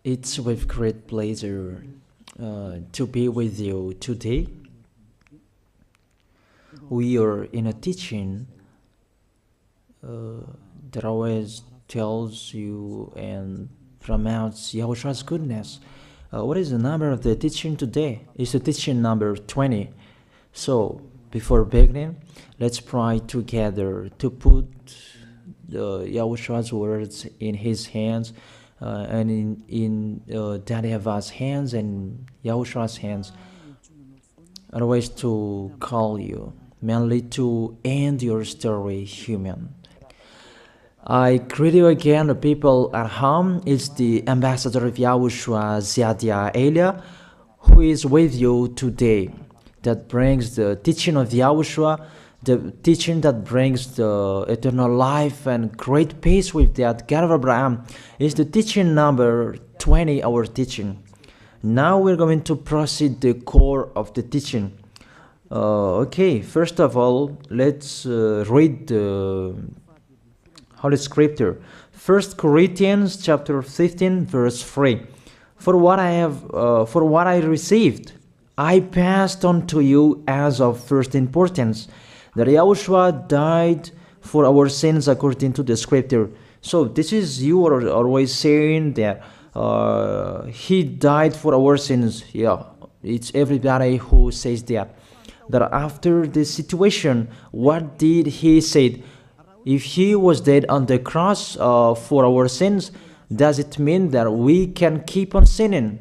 It's with great pleasure to be with you today. We are in a teaching that always tells you and promotes Yahushua's goodness. What is the number of the teaching today? It's the teaching number 20. So, before beginning, let's pray together to put Yahushua's words in his hands and in Daddy YAHVAH's hands and Yahushua's hands. Otherwise, to call you, mainly to end your story human. I greet you again, the people at home. It's the ambassador of Yahushua, Ziadia Elia, who is with you today. That brings the teaching of Yahushua, the teaching that brings the eternal life and great peace with that God of Abraham. Is the teaching number 20, our teaching. Now we're going to proceed the core of the teaching. Okay, first of all, let's read the Holy Scripture. 1 Corinthians chapter 15, verse 3. For what I received, I passed on to you as of first importance, that Yahushua died for our sins according to the Scripture. So this is, you are always saying that he died for our sins. Yeah, it's everybody who says that. That after the situation, what did he say? If he was dead on the cross for our sins, does it mean that we can keep on sinning?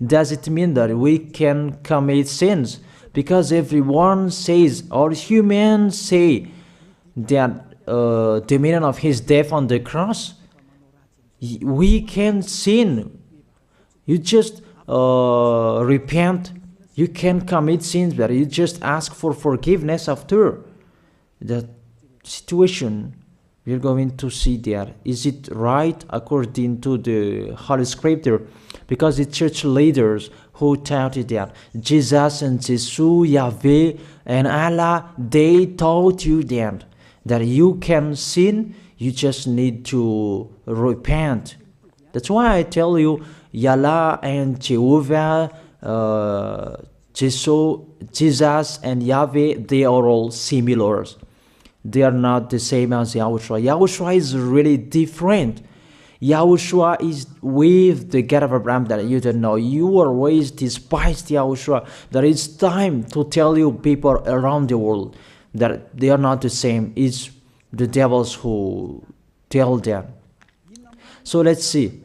Does it mean that we can commit sins? Because everyone says, or humans say, that the meaning of his death on the cross, we can sin. You just repent. You can commit sins, but you just ask for forgiveness after that situation. We're going to see there. Is it right according to the Holy Scripture? Because the church leaders who taught it that Jesus and Jesus, Yahweh and Allah, they taught you that you can sin, you just need to repent. That's why I tell you, Yahlah and Jehovah, Jesus and Yahweh, they are all similar. They are not the same as Yahushua. Yahushua is really different. Yahushua is with the God of Abraham that you don't know. You always despised Yahushua. That it's time to tell you people around the world that they are not the same. It's the devils who tell them. So let's see.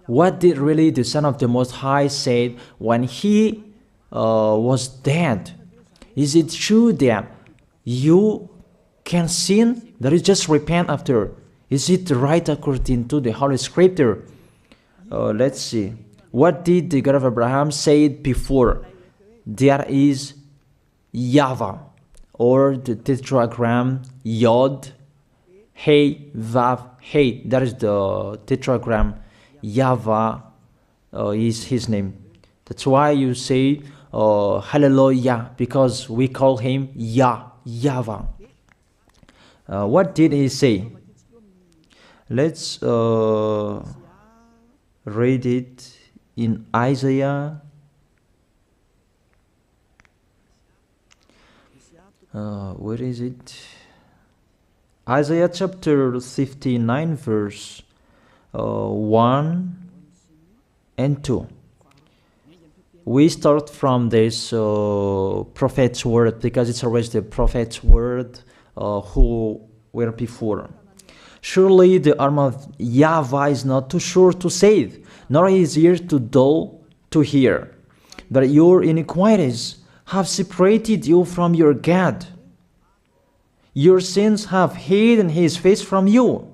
What did really the Son of the Most High say when he was dead? Is it true that you can sin? That is just repent after. Is it right according to the Holy Scripture? Let's see. What did the God of Abraham say before? There is YAHVAH, or the tetragram Yod, Hey, Vav, Hey. That is the tetragram. YAHVAH is his name. That's why you say Hallelujah, because we call him YAHVAH. What did he say? Let's read it in Isaiah. Where is it? Isaiah chapter 59, verse 1 and 2. We start from this prophet's word, because it's always the prophet's word who were before. Surely the arm of YAHVAH is not too short to save, nor his ear too dull to hear. But your iniquities have separated you from your God. Your sins have hidden his face from you,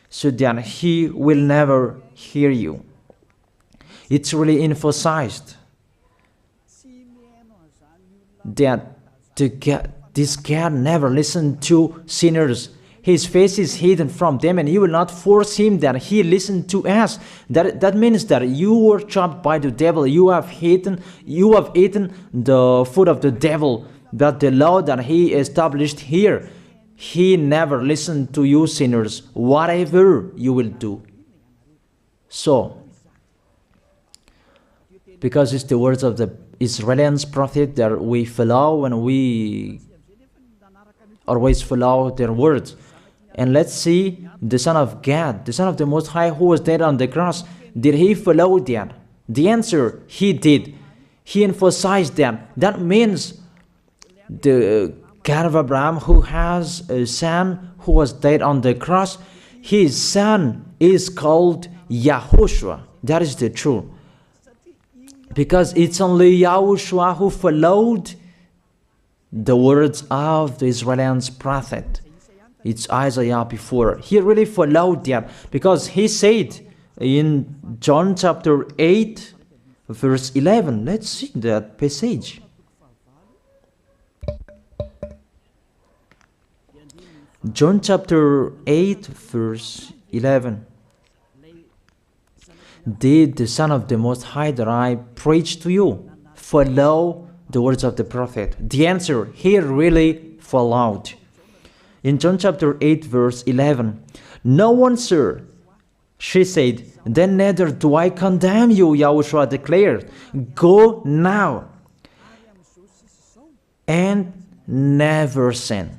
so that he will never hear you. It's really emphasized that this God never listened to sinners. His face is hidden from them, and you will not force him that he listen to us. That means that you were trapped by the devil. You have eaten the food of the devil. But the law that he established here, he never listened to you sinners, whatever you will do. So, because it's the words of the Israelians prophet that we follow, and we always follow their words. And let's see the Son of God, the Son of the Most High, who was dead on the cross. Did he follow that? The answer, he did. He emphasized that. That means the God of Abraham, who has a son who was dead on the cross, his son is called YAHOSHUAH. That is the truth. Because it's only YAHOSHUAH who followed the words of the Israelians prophet. It's Isaiah before. He really followed that, because he said in John chapter 8, verse 11. Let's see that passage. John chapter 8, verse 11. Did the Son of the Most High that I preach to you follow the words of the prophet? The answer, he really followed. In John chapter 8, verse 11, no one, sir, she said, then neither do I condemn you, YAHOSHUAH declared. Go now and never sin.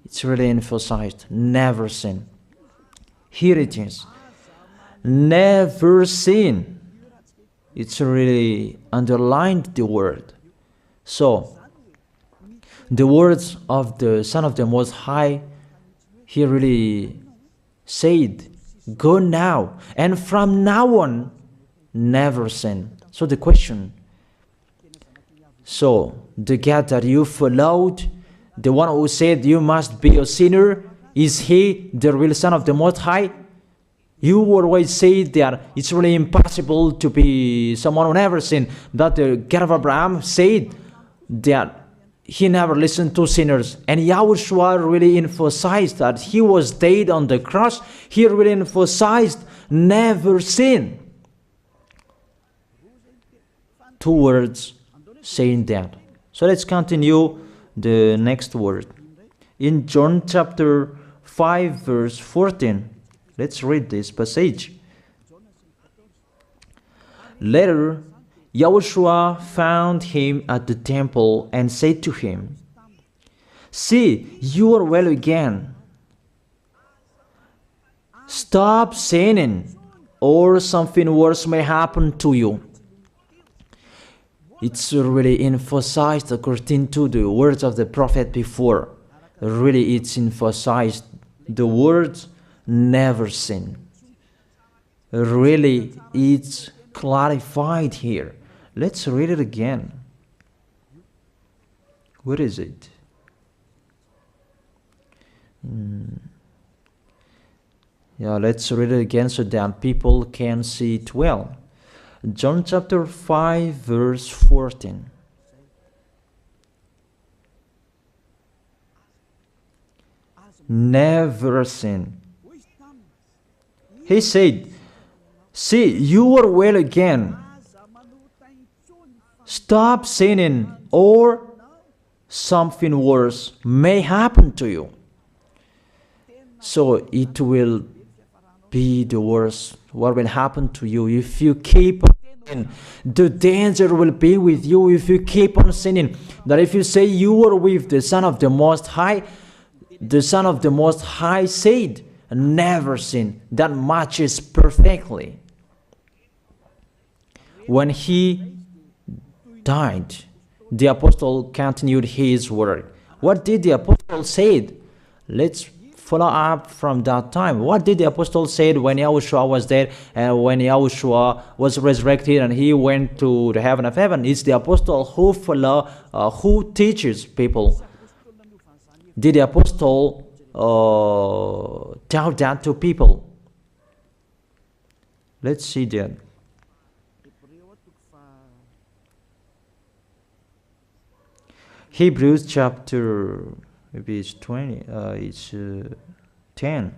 It's really emphasized, never sin. Here it is. Never sin. It's really underlined the word. So, the words of the Son of the Most High, he really said, go now, and from now on, never sin. So the question, so the God that you followed, the one who said you must be a sinner, is he the real Son of the Most High? You always say that it's really impossible to be someone who never sinned. But the God of Abraham said that he never listened to sinners. And YAHOSHUAH really emphasized that he was dead on the cross. He really emphasized never sin. Two words saying that. So let's continue the next word. In John chapter 5, verse 14, let's read this passage. Later, YAHOSHUAH found him at the temple and said to him, see, you are well again. Stop sinning, or something worse may happen to you. It's really emphasized according to the words of the prophet before. Really, it's emphasized the words never sin. Really, it's clarified here. Let's read it again. Where is it? Yeah, let's read it again so that people can see it well. John chapter 5, verse 14. Never sin. He said, see, you are well again. Stop sinning, or something worse may happen to you. So it will be the worst. What will happen to you if you keep on sinning? The danger will be with you if you keep on sinning. That if you say you are with the Son of the Most High, the Son of the Most High said, never sin. That matches perfectly. When he died, the apostle continued his work. What did the apostle say? Let's follow up from that time. What did the apostle say when YAHOSHUAH was dead and when YAHOSHUAH was resurrected and he went to the heaven of heaven? It's the apostle who teaches people. Did the apostle tell that to people? Let's see that. Hebrews chapter, maybe it's 20, it's 10.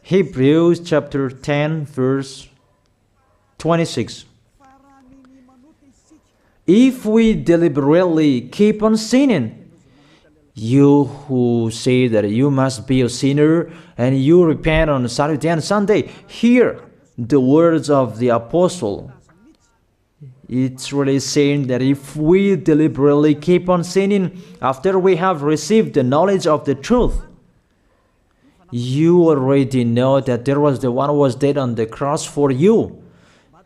Hebrews chapter 10, verse 26. If we deliberately keep on sinning, you who say that you must be a sinner and you repent on Saturday and Sunday, here the words of the apostle. It's really saying that if we deliberately keep on sinning after we have received the knowledge of the truth, you already know that there was the one who was dead on the cross for you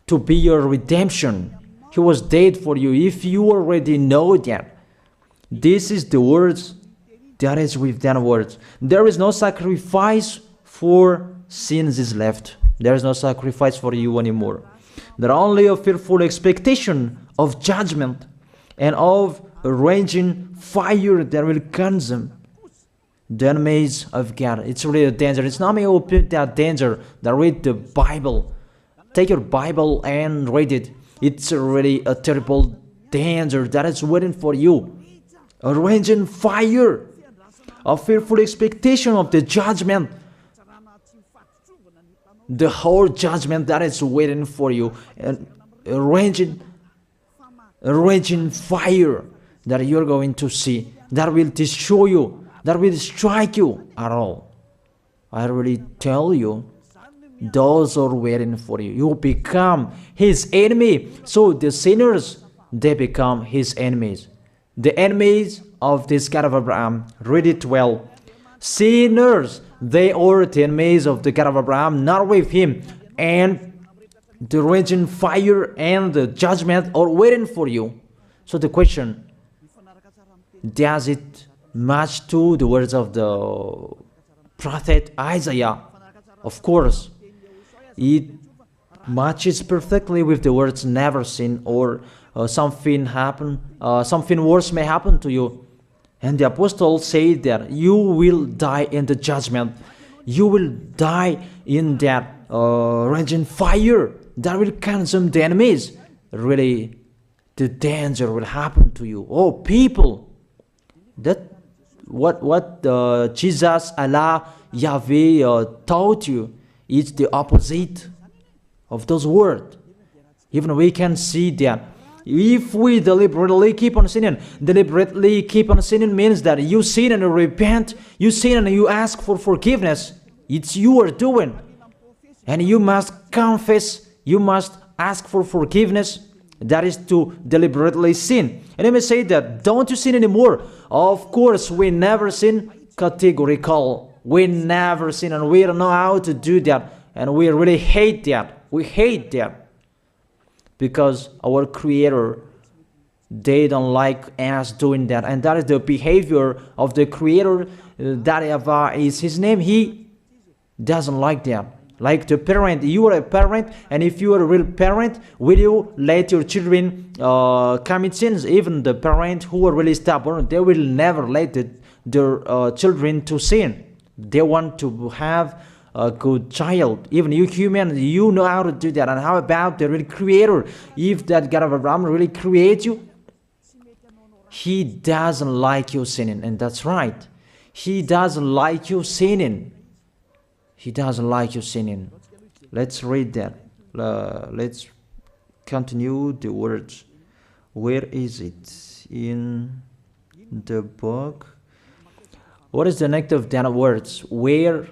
to be your redemption. He was dead for you. If you already know that, this is the words that is with that words. There is no sacrifice for sins is left. There is no sacrifice for you anymore. There are only a fearful expectation of judgment and of a raging fire that will consume the enemies of God. It's really a danger. It's not me who put that danger that read the Bible. Take your Bible and read it. It's really a terrible danger that is waiting for you. A raging fire, a fearful expectation of the judgment. The whole judgment that is waiting for you, and a raging fire that you're going to see, that will destroy you, that will strike you at all. I really tell you, those are waiting for you. You become his enemy. So the sinners, they become his enemies. The enemies of this God of Abraham. Read it well. Sinners, they are the enemies of the God of Abraham, not with him. And the raging fire and the judgment are waiting for you. So the question, does it match to the words of the prophet Isaiah? Of course. It matches perfectly with the words never sin, or something worse may happen to you. And the apostle said that you will die in the judgment. You will die in that raging fire that will consume the enemies. Really, the danger will happen to you. Oh, people, that what Jesus, Allah, Yahweh taught you is the opposite of those words. Even we can see that. If we deliberately keep on sinning means that you sin and you repent, you sin and you ask for forgiveness. It's you are doing. And you must confess, you must ask for forgiveness. That is to deliberately sin. And let me say that, don't you sin anymore. Of course, we never sin, categorical. We never sin, and we don't know how to do that. And we really hate that. We hate that. Because our Creator, they don't like us doing that. And that is the behavior of the Creator. That YAHVAH is his name. He doesn't like that. Like the parent, you are a parent, and if you are a real parent, will you let your children commit sins? Even the parent who are really stubborn, they will never let their children to sin. They want to have a good child. Even you human, you know how to do that. And how about the real Creator? If that God of Abraham really creates you, he doesn't like you sinning. And that's right. He doesn't like you sinning. He doesn't like you sinning. Let's read that. Let's continue the words. Where is it? In the book. What is the next of that words? Where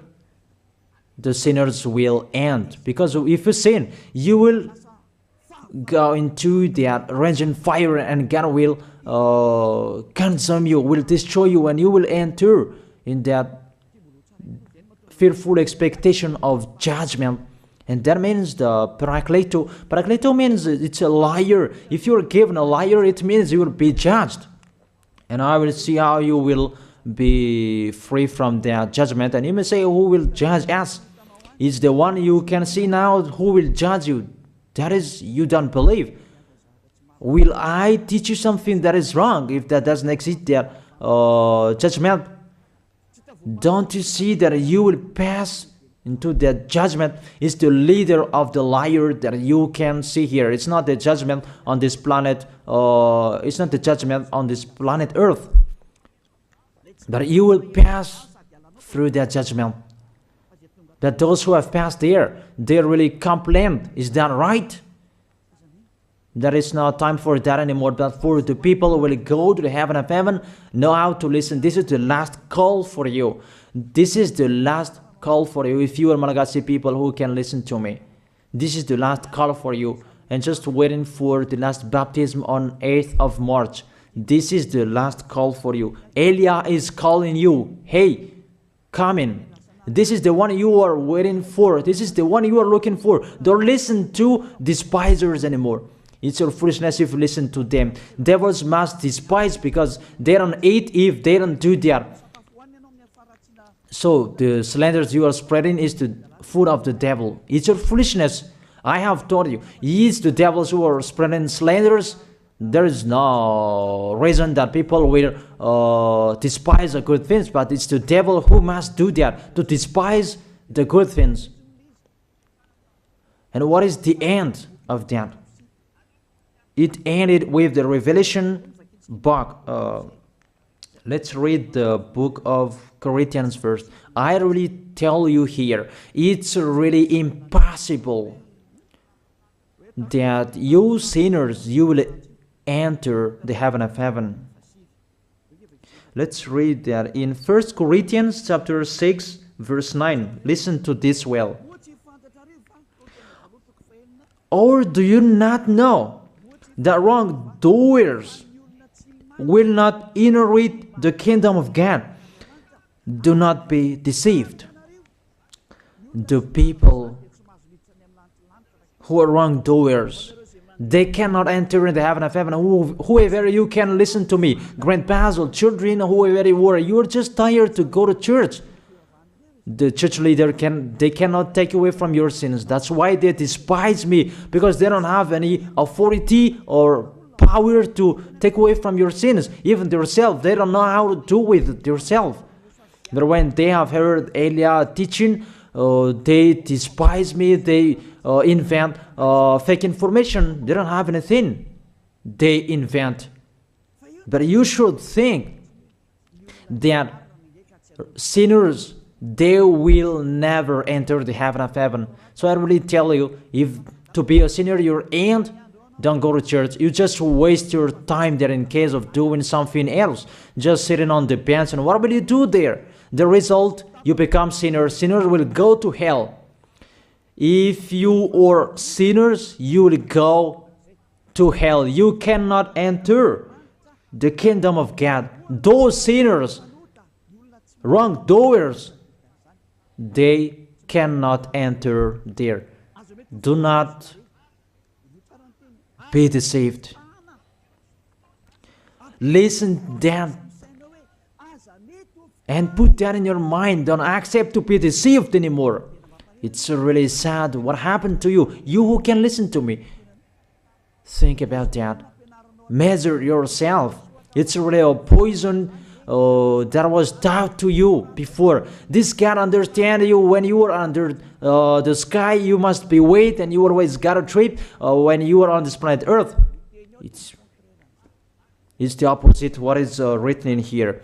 the sinners will end. Because if you sin, you will go into that raging fire, and God will consume you, will destroy you, and you will enter in that fearful expectation of judgment. And that means the parakleto. Parakleto means it's a liar. If you're given a liar, it means you will be judged. And I will see how you will be free from that judgment. And you may say, who will judge us? It's the one you can see now who will judge you. That is, you don't believe. Will I teach you something that is wrong if that doesn't exist, that judgment? Don't you see that you will pass into that judgment? Is the leader of the liar that you can see here. It's not the judgment on this planet. It's not the judgment on this planet Earth. That you will pass through that judgment. That those who have passed there, they really complain. Is that right? There is no time for that anymore, but for the people who will go to the heaven of heaven, know how to listen. This is the last call for you. This is the last call for you. If you are Malagasy people who can listen to me, This is the last call for you. And just waiting for the last baptism on 8th of March. This is the last call for you. Elia is calling you. Hey, come in. This is the one you are waiting for. This is the one you are looking for. Don't listen to despisers anymore. It's your foolishness if you listen to them. Devils must despise because they don't eat if they don't do that. So the slanders you are spreading is the food of the devil. It's your foolishness. I have told you. It's the devils who are spreading slanders. There is no reason that people will despise the good things, but it's the devil who must do that, to despise the good things. And what is the end of that? It ended with the Revelation book. Let's read the book of Corinthians first. I really tell you here, it's really impossible that you sinners, you will enter the heaven of heaven. Let's read that in 1 Corinthians chapter 6 verse 9. Listen to this well. Or do you not know that wrongdoers will not inherit the kingdom of God? Do not be deceived. The people who are wrongdoers, they cannot enter in the heaven of heaven. Whoever you can listen to me, grandpas or children, whoever you are, you are just tired to go to church. The church leader they cannot take away from your sins. That's why they despise me, because they don't have any authority or power to take away from your sins. Even themselves, they don't know how to do with themselves. But when they have heard Elia teaching, they despise me. They invent fake information. They don't have anything. They invent. But you should think that sinners, they will never enter the heaven of heaven. So I really tell you, if to be a sinner you're in, don't go to church. You just waste your time there in case of doing something else. Just sitting on the bench, and what will you do there? The result, you become sinners. Sinners will go to hell. If you are sinners, you will go to hell. You cannot enter the kingdom of God. Those sinners, wrongdoers, they cannot enter there. Do not be deceived. Listen then and put that in your mind. Don't accept to be deceived anymore. It's really sad what happened to you. You who can listen to me, think about that. Measure yourself. It's really a poison that was taught to you before. This can understand you when you are under the sky. You must be wait, and you always got a trip when you are on this planet Earth. It's the opposite what is written in here.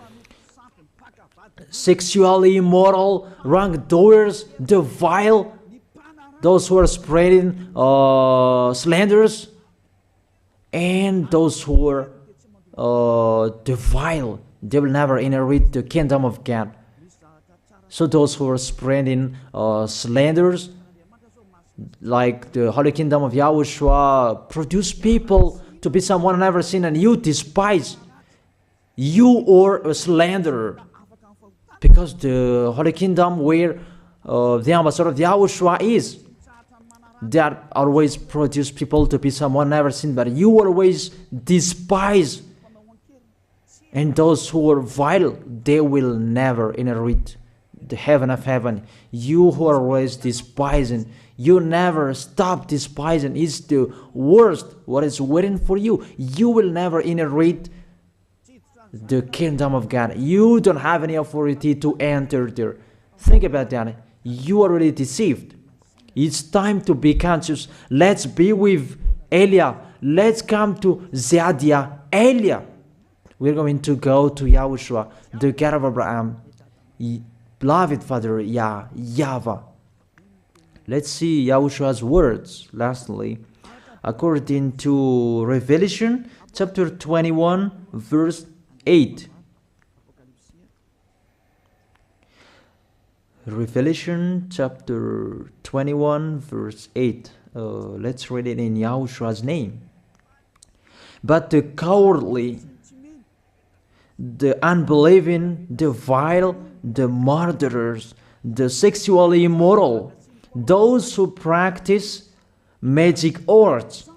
Sexually immoral, wrongdoers, the vile, those who are spreading slanders, and those who are the vile, they will never inherit the kingdom of God. So those who are spreading slanders, like the Holy Kingdom of YAHOSHUAH, produce people to be someone never seen, and you despise. You are a slanderer. Because the Holy Kingdom where the ambassador of YAHOSHUAH is, that always produce people to be someone never seen, but you always despise. And those who are vile, they will never inherit the heaven of heaven. You who are always despising, you never stop despising. It's the worst what is waiting for you. You will never inherit the kingdom of God. You don't have any authority to enter there. Think about that. You are already deceived. It's time to be conscious. Let's be with Elia. Let's come to Zadiah. Elia. We're going to go to YAHOSHUAH, the God of Abraham, beloved Father YAHVAH. Let's see YAHOSHUAH's words. Lastly, according to Revelation chapter 21 verse 8. Revelation chapter 21 verse 8. Let's read it in Yahoshua's name. But the cowardly, the unbelieving, the vile, the murderers, the sexually immoral, those who practice magic arts,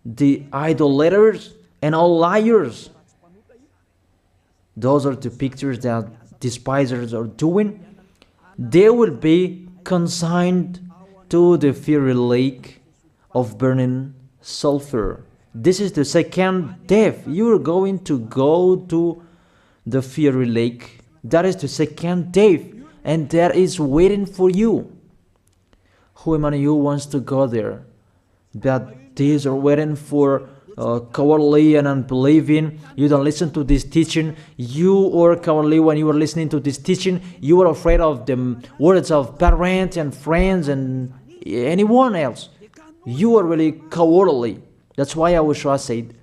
the idolaters, and all liars. Those are the pictures that despisers are doing. They will be consigned to the fiery lake of burning sulfur. This is the second death. You are going to go to the fiery lake. That is the second death, and that is waiting for you. Who among you wants to go there? That these are waiting for cowardly and unbelieving. You don't listen to this teaching. You are cowardly when you are listening to this teaching. You are afraid of the words of parents and friends and anyone else. You are really cowardly. That's why YAHOSHUAH said,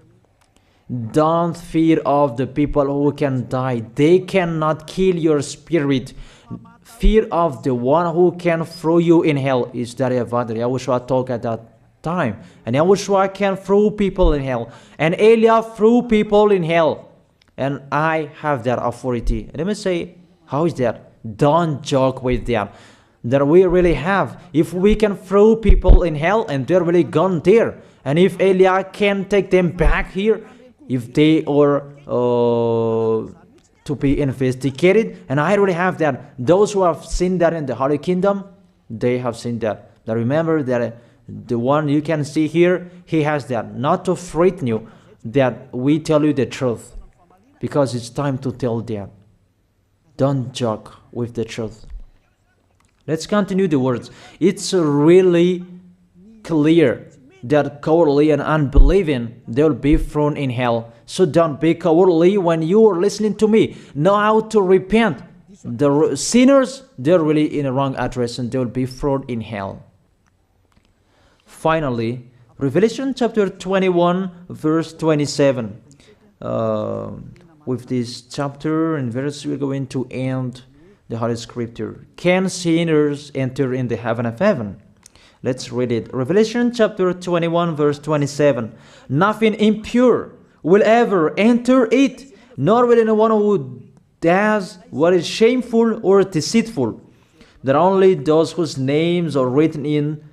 don't fear of the people who can die. They cannot kill your spirit. Fear of the one who can throw you in hell. Is that YAHOSHUAH talked at that time. And YAHOSHUAH can throw people in hell. And Elia threw people in hell. And I have that authority. Let me say, how is that? Don't joke with that. That we really have. If we can throw people in hell and they're really gone there. And if Elia can take them back here, if they are to be investigated, and I already have that. Those who have seen that in the Holy Kingdom, they have seen that. Now remember that the one you can see here, he has that. Not to frighten you, that we tell you the truth, because it's time to tell that. Don't joke with the truth. Let's continue the words. It's really clear that cowardly and unbelieving, they will be thrown in hell. So don't be cowardly when you are listening to me. Know how to repent. The sinners, they're really in a wrong address and they will be thrown in hell. Finally, Revelation chapter 21, verse 27. With this chapter and verse, we're going to end the Holy Scripture. Can sinners enter in the heaven of heaven? Let's read it. Revelation chapter 21, verse 27. Nothing impure will ever enter it, nor will anyone who does what is shameful or deceitful. That only those whose names are written in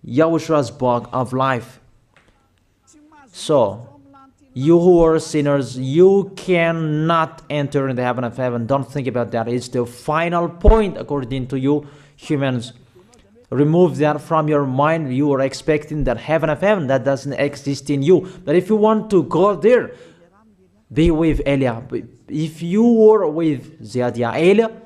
YAHOSHUAH's book of life. So, you who are sinners, you cannot enter in the heaven of heaven. Don't think about that. It's the final point according to you humans. Remove that from your mind. You are expecting that heaven of heaven that doesn't exist in you. But if you want to go there, be with Elia. If you were with Elia,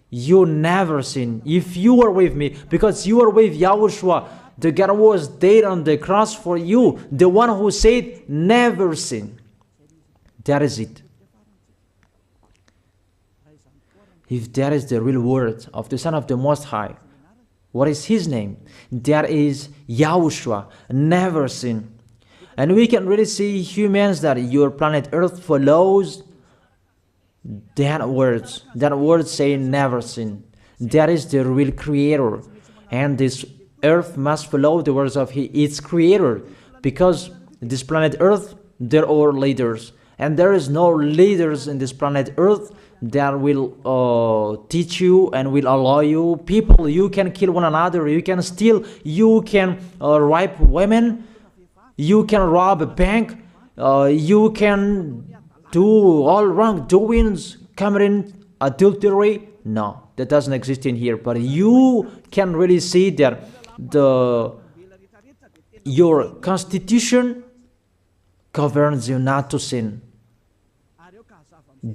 you never sin. If you are with me, because you are with YAHOSHUAH, the God was dead on the cross for you, the one who said never sin. That is it. If that is the real word of the Son of the Most High, what is his name? That is YAHOSHUAH, never sin. And we can really see humans that your planet Earth follows that words. That word saying never sin. That is the real creator. And this Earth must follow the words of its creator. Because this planet Earth, there are leaders. And there is no leaders in this planet Earth that will teach you and will allow you. People, you can kill one another, you can steal, you can rape women, you can rob a bank, you can do all wrongdoings, committing adultery. No, that doesn't exist in here. But you can really see that your constitution governs you not to sin.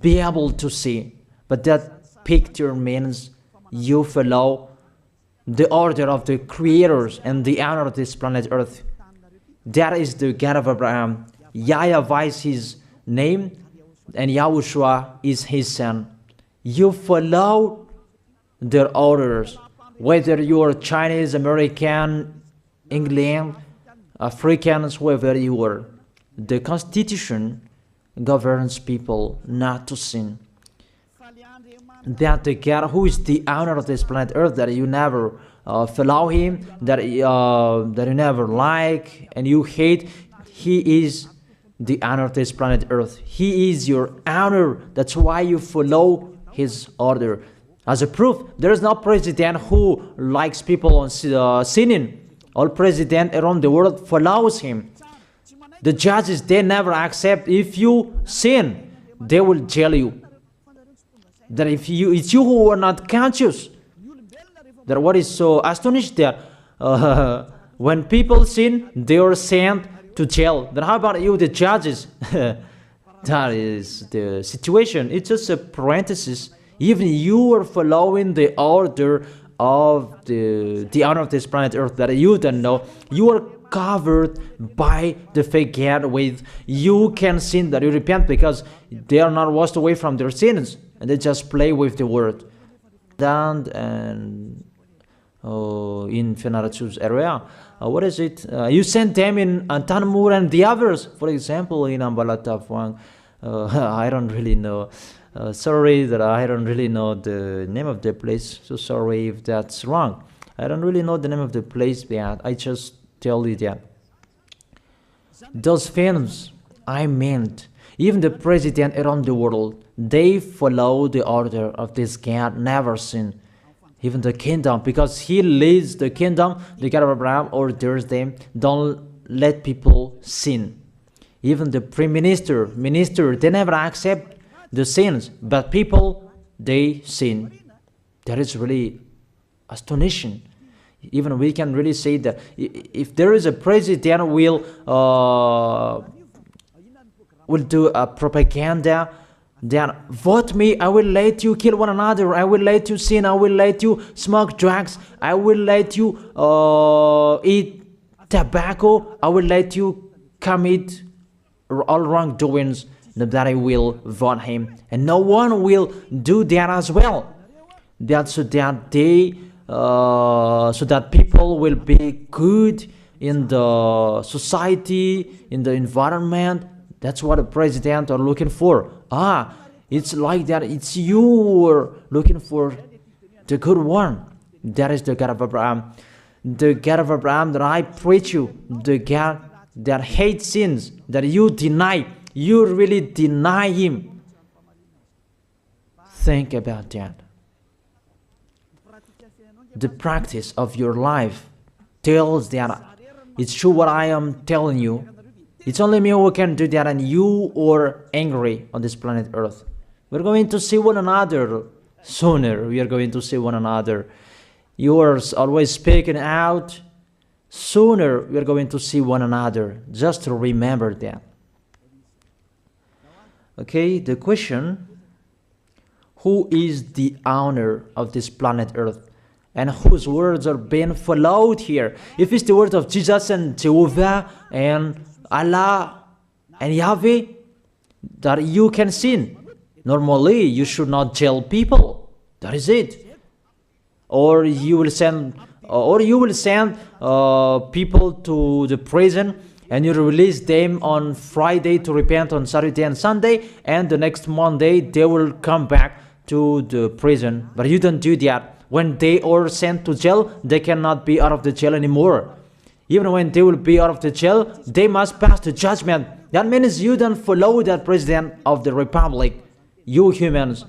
Be able to see. But that picture means you follow the order of the creators and the honor of this planet Earth. That is the God of Abraham. YAHVAH is his name, and YAHOSHUAH is his son. You follow their orders, whether you are Chinese, American, England, Africans, whoever you are. The Constitution governs people not to sin. That the God who is the owner of this planet Earth, that you never follow him, that you never like and you hate, he is the honor of this planet Earth. He is your honor. That's why you follow his order. As a proof, there is no president who likes people on sinning. All president around the world follows him. The judges, they never accept. If you sin, they will jail you. That if it's you who are not conscious. That what is so astonished that when people sin, they are sent to jail. Then how about you, the judges? That is the situation. It's just a parenthesis. Even you are following the order of the honor of this planet Earth that you don't know. You are covered by the fake God with you can sin that you repent because they are not washed away from their sins and they just play with the word. And in Fenarachu's area, what is it? You sent them in Tanmur and the others. For example, in Ambalatafuang, I don't really know. Sorry that I don't really know the name of the place. So sorry if that's wrong. I don't really know the name of the place, but I just tell you that. Those films, I meant, even the president around the world, they follow the order of this God, never sin. Even the kingdom, because he leads the kingdom, the God of Abraham orders them, don't let people sin. Even the prime minister, they never accept the sins, but people, they sin. That is really astonishing. Even we can really say that if there is a president will do a propaganda, then vote me, I will let you kill one another, I will let you sin, I will let you smoke drugs, I will let you eat tobacco, I will let you commit all wrongdoings, that I will vote him. And no one will do that as well. That's so that they so that people will be good in the society, in the environment. That's what the president are looking for. It's like that. It's you who are looking for the good one. That is the God of Abraham. The God of Abraham that I preach you. The God that hates sins, that you deny. You really deny him. Think about that. The practice of your life tells that it's true what I am telling you. It's only me who can do that, and you are angry on this planet Earth. We're going to see one another sooner. We are going to see one another. You are always speaking out. Sooner we are going to see one another. Just to remember that. Okay, the question, who is the owner of this planet Earth and whose words are being followed here? If it's the word of Jesus and Jehovah and Allah and Yahweh, that you can sin. Normally, you should not jail people. That is it. Or you will send people to the prison, and you release them on Friday to repent on Saturday and Sunday, and the next Monday they will come back to the prison. But you don't do that. When they are sent to jail, they cannot be out of the jail anymore. Even when they will be out of the jail, they must pass the judgment. That means you don't follow that president of the republic, you humans.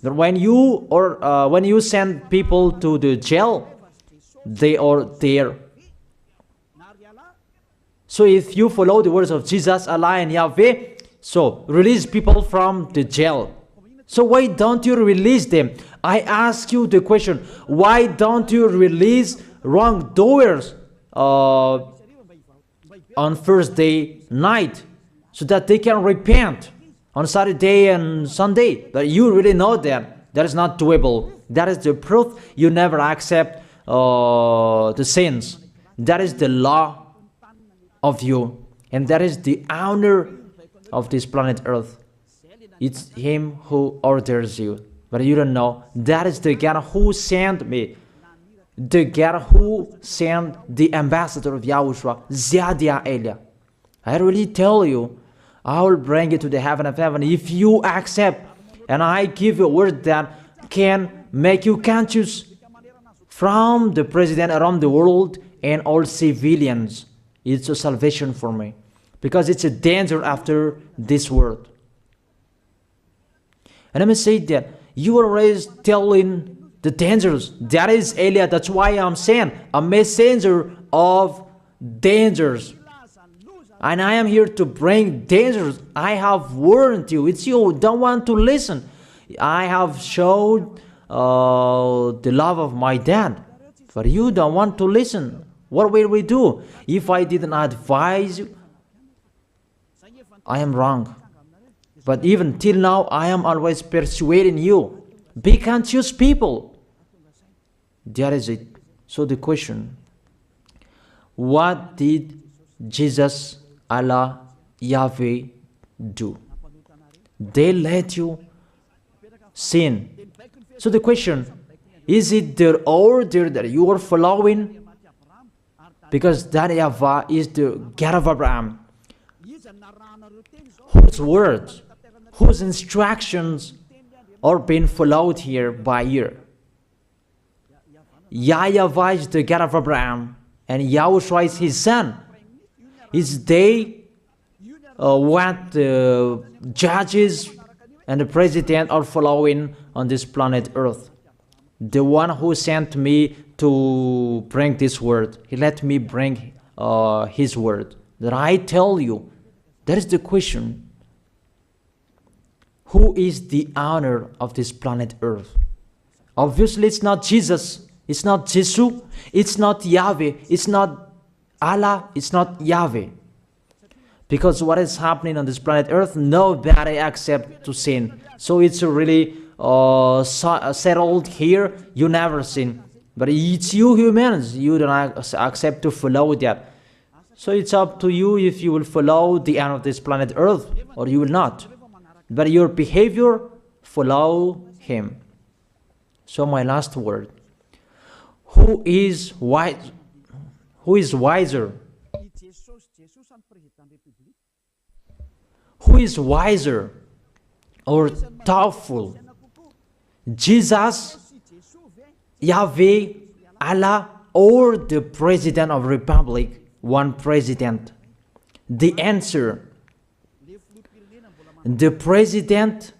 But when you send people to the jail, they are there. So if you follow the words of Jesus, Allah and Yahweh, so release people from the jail. So why don't you release them? I ask you the question, why don't you release wrongdoers on Thursday night so that they can repent on Saturday and Sunday? But you really know that is not doable. That is the proof you never accept the sins. That is the law of you, and that is the honor of this planet Earth. It's him who orders you, but you don't know. That is the God who sent me, the God who sent the ambassador of Yahushua, Ziadia Elia. I really tell you, I will bring you to the heaven of heaven if you accept, and I give you a word that can make you conscious from the president around the world and all civilians. It's a salvation for me, because it's a danger after this world. And let me say that you are always telling the dangers. That is Eliah. That's why I'm saying a messenger of dangers. And I am here to bring dangers. I have warned you. It's you who don't want to listen. I have showed the love of my dad, but you don't want to listen. What will we do? If I didn't advise you, I am wrong. But even till now, I am always persuading you. Be conscious people. That is it. So the question, what did Jesus, Allah, Yahweh do? They let you sin. So the question, is it their order that you are following? Because that YAHVAH is the God of Abraham, whose words, whose instructions are being followed here by year. YAHVAH is the God of Abraham, and YAHOSHUAH is his son. Is they what the judges and the president are following on this planet Earth. The one who sent me to bring this word, he let me bring his word. That I tell you, that is the question. Who is the owner of this planet Earth? Obviously, it's not Jesus. It's not Jesus. It's not Yahweh. It's not Allah. It's not Yahweh. Because what is happening on this planet Earth, nobody accepts to sin. So it's really settled here. You never sin. But it's you humans. You don't accept to follow that. So it's up to you if you will follow the end of this planet Earth or you will not. But your behavior, follow him. So my last word. Who is wise? Who is wiser? Who is wiser or thoughtful? Jesus, Yahweh, Allah, or the President of Republic, one president? The answer, the president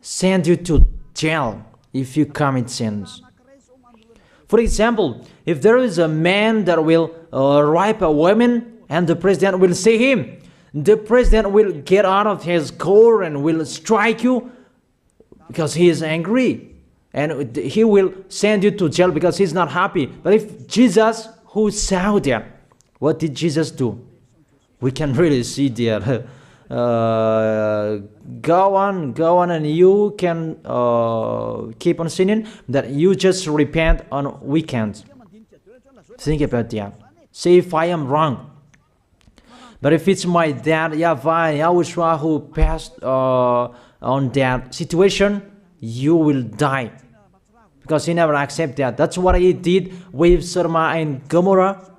send you to jail if you commit sins. For example, if there is a man that will rape a woman and the president will see him, the president will get out of his car and will strike you because he is angry. And he will send you to jail because he's not happy. But if Jesus, who saw that, what did Jesus do? We can really see that. Go on, and you can keep on sinning, that you just repent on weekends. Think about that. See if I am wrong. But if it's my dad, YAHVAH, YAHOSHUAH, who passed on that situation, you will die. Because he never accepted that. That's what he did with Sodom and Gomorrah.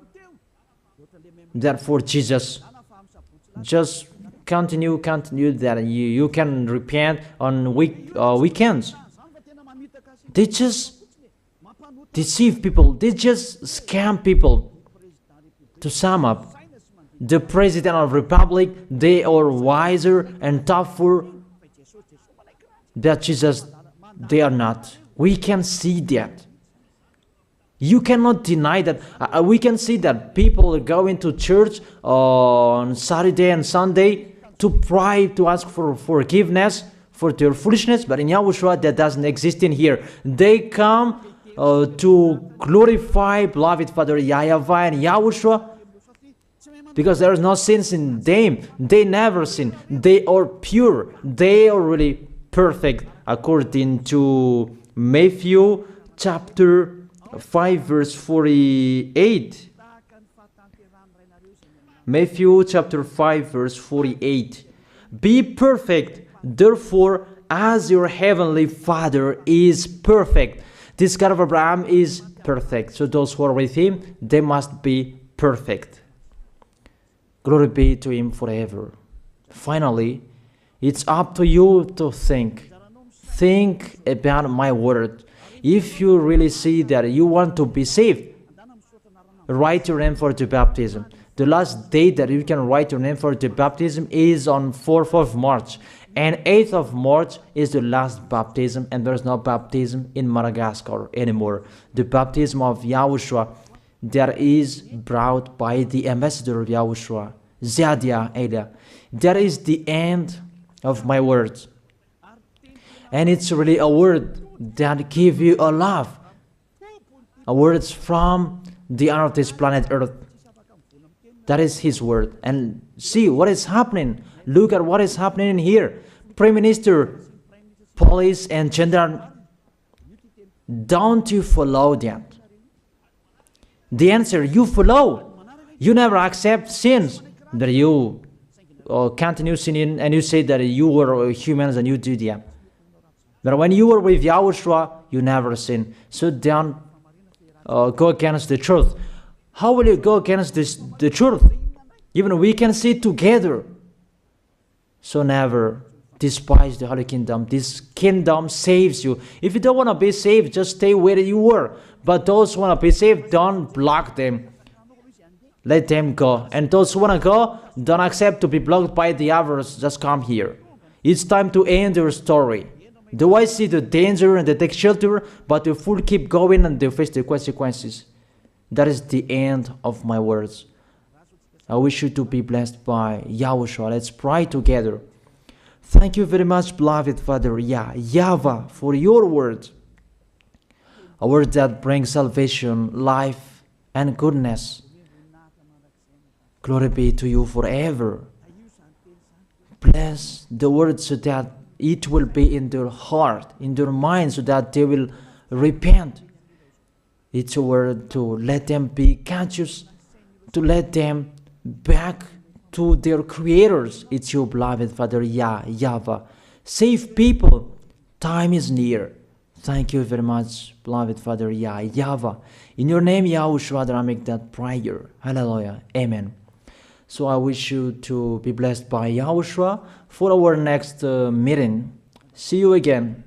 Therefore, Jesus, just continue that you can repent on weekends. They just deceive people. They just scam people. To sum up, the President of Republic, they are wiser and tougher than Jesus. They are not. We can see that. You cannot deny that. We can see that people are going to church on Saturday and Sunday to pray, to ask for forgiveness for their foolishness. But in YAHOSHUAH, that doesn't exist in here. They come to glorify beloved Father YAHVAH and YAHOSHUAH because there is no sins in them. They never sin. They are pure. They are really perfect according to Matthew chapter 5 verse 48. Matthew chapter 5 verse 48. Be perfect, therefore, as your heavenly Father is perfect. This God of Abraham is perfect. So those who are with him, they must be perfect. Glory be to him forever. Finally, it's up to you to think. Think about my word. If you really see that you want to be saved, write your name for the baptism. The last date that you can write your name for the baptism is on 4th of March. And 8th of March is the last baptism, and there's no baptism in Madagascar anymore. The baptism of Yahushua that is brought by the ambassador of Yahushua, Zadia Elia. That is the end of my words. And it's really a word that gives you a love. A word from the honor of this planet Earth. That is his word. And see what is happening. Look at what is happening in here. Prime Minister, police and gendarme, don't you follow that? The answer, you follow. You never accept sins. That you continue sinning and you say that you were humans and you do that. But when you were with Yahushua, you never sin. So don't go against the truth. How will you go against the truth? Even we can see together. So never despise the Holy Kingdom. This kingdom saves you. If you don't want to be saved, just stay where you were. But those who want to be saved, don't block them. Let them go. And those who want to go, don't accept to be blocked by the others. Just come here. It's time to end your story. Do I see the danger and they take shelter, but the fool keep going and they face the consequences? That is the end of my words. I wish you to be blessed by Yahushua. Let's pray together. Thank you very much, beloved Father YAHVAH, for your word. A word that brings salvation, life, and goodness. Glory be to you forever. Bless the word so that it will be in their heart, in their mind, so that they will repent. It's a word to let them be conscious, to let them back to their creators. It's your beloved Father YAHVAH. Save people. Time is near. Thank you very much, beloved Father YAHVAH. In your name, Yahushua, that I make that prayer. Hallelujah. Amen. So I wish you to be blessed by Yahushua for our next meeting. See you again.